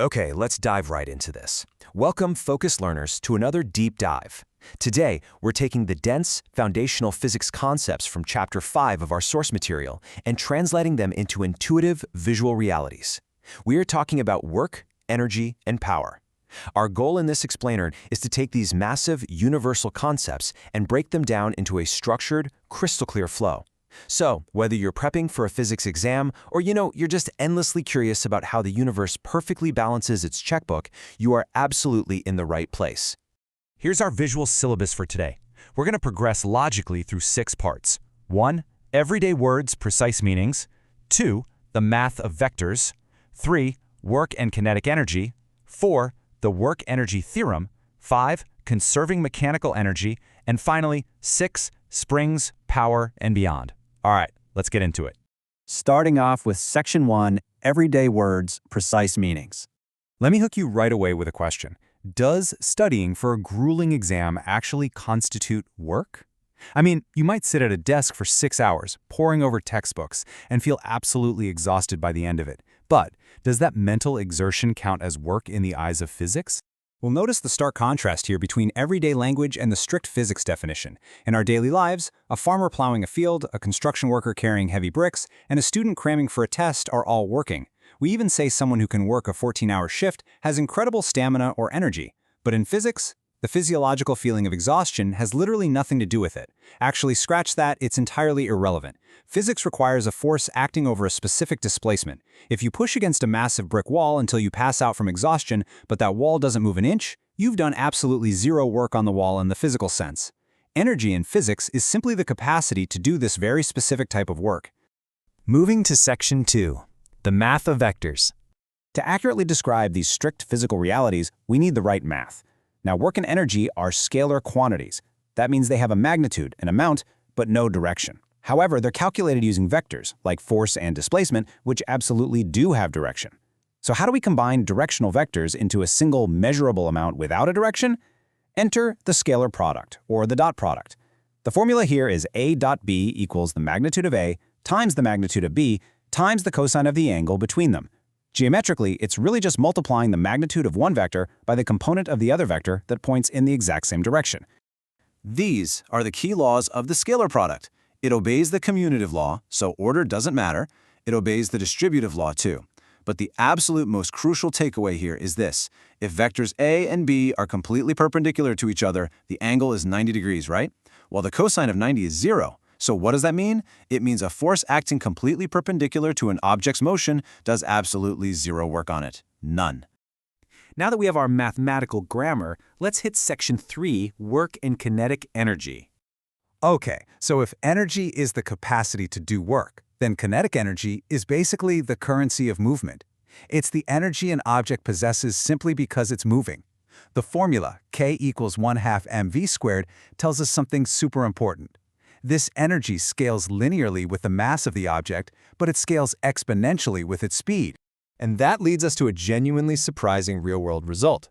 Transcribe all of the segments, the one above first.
Okay, let's dive right into this. Welcome, focused learners, to another deep dive. Today, we're taking the dense, foundational physics concepts from Chapter 5 of our source material and translating them into intuitive, visual realities. We are talking about work, energy, and power. Our goal in this explainer is to take these massive, universal concepts and break them down into a structured, crystal-clear flow. So, whether you're prepping for a physics exam or you're just endlessly curious about how the universe perfectly balances its checkbook, you are absolutely in the right place. Here's our visual syllabus for today. We're going to progress logically through 6 parts. 1. Everyday words, precise meanings. 2. The math of vectors. 3. Work and kinetic energy. 4. The work-energy theorem. 5. Conserving mechanical energy. And finally, 6. Springs, power, and beyond. All right, let's get into it. Starting off with Section 1, Everyday Words, Precise Meanings. Let me hook you right away with a question. Does studying for a grueling exam actually constitute work? I mean, you might sit at a desk for 6 hours, poring over textbooks, and feel absolutely exhausted by the end of it. But does that mental exertion count as work in the eyes of physics? We'll notice the stark contrast here between everyday language and the strict physics definition. In our daily lives, a farmer plowing a field, a construction worker carrying heavy bricks, and a student cramming for a test are all working. We even say someone who can work a 14-hour shift has incredible stamina or energy. But in physics, the physiological feeling of exhaustion has literally nothing to do with it. Actually, scratch that, it's entirely irrelevant. Physics requires a force acting over a specific displacement. If you push against a massive brick wall until you pass out from exhaustion, but that wall doesn't move an inch, you've done absolutely zero work on the wall in the physical sense. Energy in physics is simply the capacity to do this very specific type of work. Moving to Section 2, the math of vectors. To accurately describe these strict physical realities, we need the right math. Now, work and energy are scalar quantities. That means they have a magnitude, an amount, but no direction. However, they're calculated using vectors, like force and displacement, which absolutely do have direction. So how do we combine directional vectors into a single measurable amount without a direction? Enter the scalar product, or the dot product. The formula here is A dot B equals the magnitude of A times the magnitude of B times the cosine of the angle between them. Geometrically, it's really just multiplying the magnitude of one vector by the component of the other vector that points in the exact same direction. These are the key laws of the scalar product. It obeys the commutative law, so order doesn't matter. It obeys the distributive law too. But the absolute most crucial takeaway here is this. If vectors A and B are completely perpendicular to each other, the angle is 90 degrees, right? Well, the cosine of 90 is 0. So what does that mean? It means a force acting completely perpendicular to an object's motion does absolutely zero work on it. None. Now that we have our mathematical grammar, let's hit Section 3, work and kinetic energy. Okay, so if energy is the capacity to do work, then kinetic energy is basically the currency of movement. It's the energy an object possesses simply because it's moving. The formula, K equals 1/2 mv squared, tells us something super important. This energy scales linearly with the mass of the object, but it scales exponentially with its speed. And that leads us to a genuinely surprising real-world result.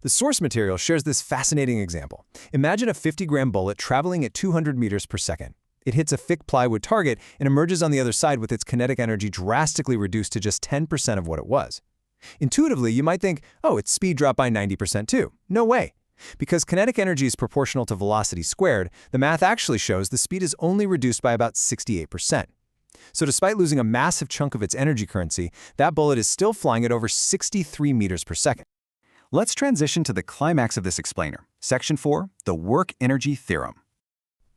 The source material shares this fascinating example. Imagine a 50-gram bullet traveling at 200 meters per second. It hits a thick plywood target and emerges on the other side with its kinetic energy drastically reduced to just 10% of what it was. Intuitively, you might think, oh, its speed dropped by 90% too. No way. Because kinetic energy is proportional to velocity squared, the math actually shows the speed is only reduced by about 68%. So despite losing a massive chunk of its energy currency, that bullet is still flying at over 63 meters per second. Let's transition to the climax of this explainer. Section 4, the work-energy theorem.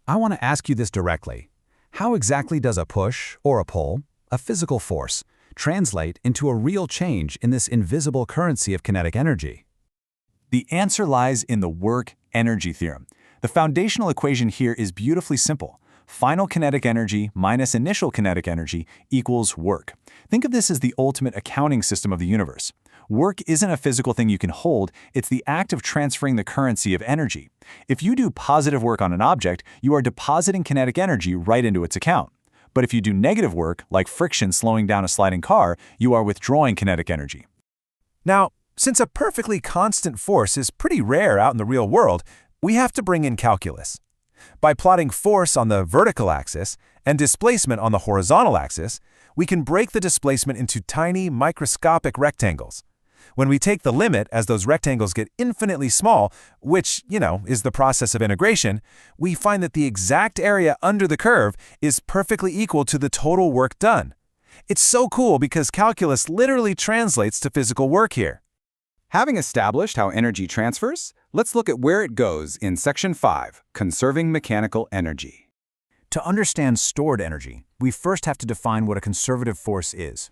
I want to ask you this directly. How exactly does a push, or a pull, a physical force, translate into a real change in this invisible currency of kinetic energy? The answer lies in the work-energy theorem. The foundational equation here is beautifully simple. Final kinetic energy minus initial kinetic energy equals work. Think of this as the ultimate accounting system of the universe. Work isn't a physical thing you can hold, it's the act of transferring the currency of energy. If you do positive work on an object, you are depositing kinetic energy right into its account. But if you do negative work, like friction slowing down a sliding car, you are withdrawing kinetic energy. Now, since a perfectly constant force is pretty rare out in the real world, we have to bring in calculus. By plotting force on the vertical axis and displacement on the horizontal axis, we can break the displacement into tiny, microscopic rectangles. When we take the limit as those rectangles get infinitely small, which, is the process of integration, we find that the exact area under the curve is perfectly equal to the total work done. It's so cool because calculus literally translates to physical work here. Having established how energy transfers, let's look at where it goes in Section 5, Conserving Mechanical Energy. To understand stored energy, we first have to define what a conservative force is.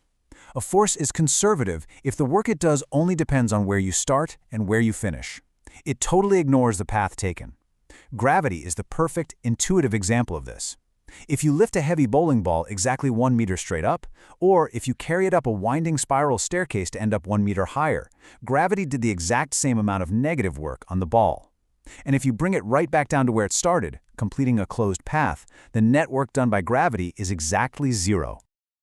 A force is conservative if the work it does only depends on where you start and where you finish. It totally ignores the path taken. Gravity is the perfect, intuitive example of this. If you lift a heavy bowling ball exactly 1 meter straight up, or if you carry it up a winding spiral staircase to end up 1 meter higher, gravity did the exact same amount of negative work on the ball. And if you bring it right back down to where it started, completing a closed path, the net work done by gravity is exactly zero.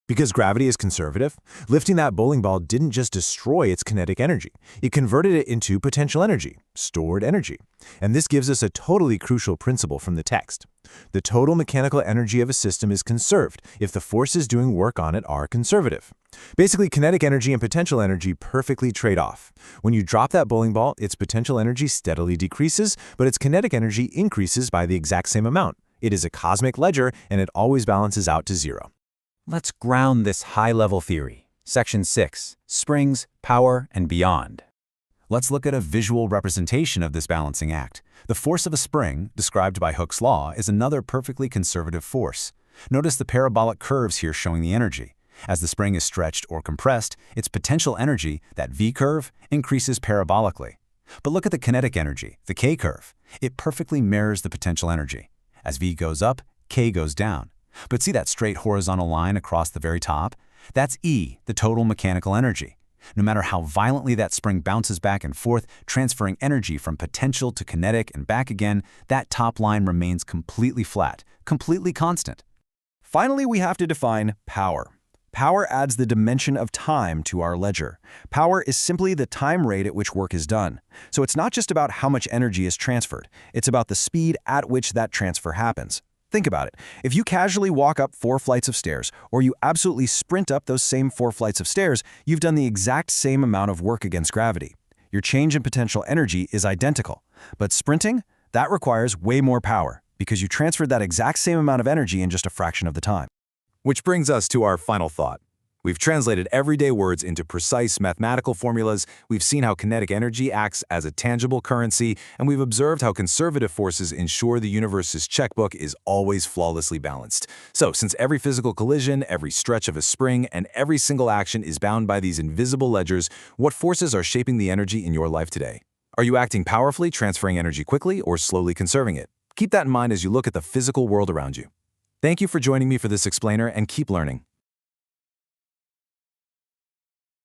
Because gravity is conservative, lifting that bowling ball didn't just destroy its kinetic energy, it converted it into potential energy, stored energy. And this gives us a totally crucial principle from the text. The total mechanical energy of a system is conserved if the forces doing work on it are conservative. Basically, kinetic energy and potential energy perfectly trade off. When you drop that bowling ball, its potential energy steadily decreases, but its kinetic energy increases by the exact same amount. It is a cosmic ledger, and it always balances out to zero. Let's ground this high-level theory. Section 6, Springs, Power, and Beyond. Let's look at a visual representation of this balancing act. The force of a spring, described by Hooke's law, is another perfectly conservative force. Notice the parabolic curves here showing the energy. As the spring is stretched or compressed, its potential energy, that V curve, increases parabolically. But look at the kinetic energy, the K curve. It perfectly mirrors the potential energy. As V goes up, K goes down. But see that straight horizontal line across the very top? That's E, the total mechanical energy. No matter how violently that spring bounces back and forth, transferring energy from potential to kinetic and back again, that top line remains completely flat, completely constant. Finally, we have to define power. Power adds the dimension of time to our ledger. Power is simply the time rate at which work is done. So it's not just about how much energy is transferred. It's about the speed at which that transfer happens. Think about it. If you casually walk up 4 flights of stairs, or you absolutely sprint up those same 4 flights of stairs, you've done the exact same amount of work against gravity. Your change in potential energy is identical. But sprinting, that requires way more power, because you transferred that exact same amount of energy in just a fraction of the time. Which brings us to our final thought. We've translated everyday words into precise mathematical formulas, we've seen how kinetic energy acts as a tangible currency, and we've observed how conservative forces ensure the universe's checkbook is always flawlessly balanced. So, since every physical collision, every stretch of a spring, and every single action is bound by these invisible ledgers, what forces are shaping the energy in your life today? Are you acting powerfully, transferring energy quickly, or slowly conserving it? Keep that in mind as you look at the physical world around you. Thank you for joining me for this explainer, and keep learning.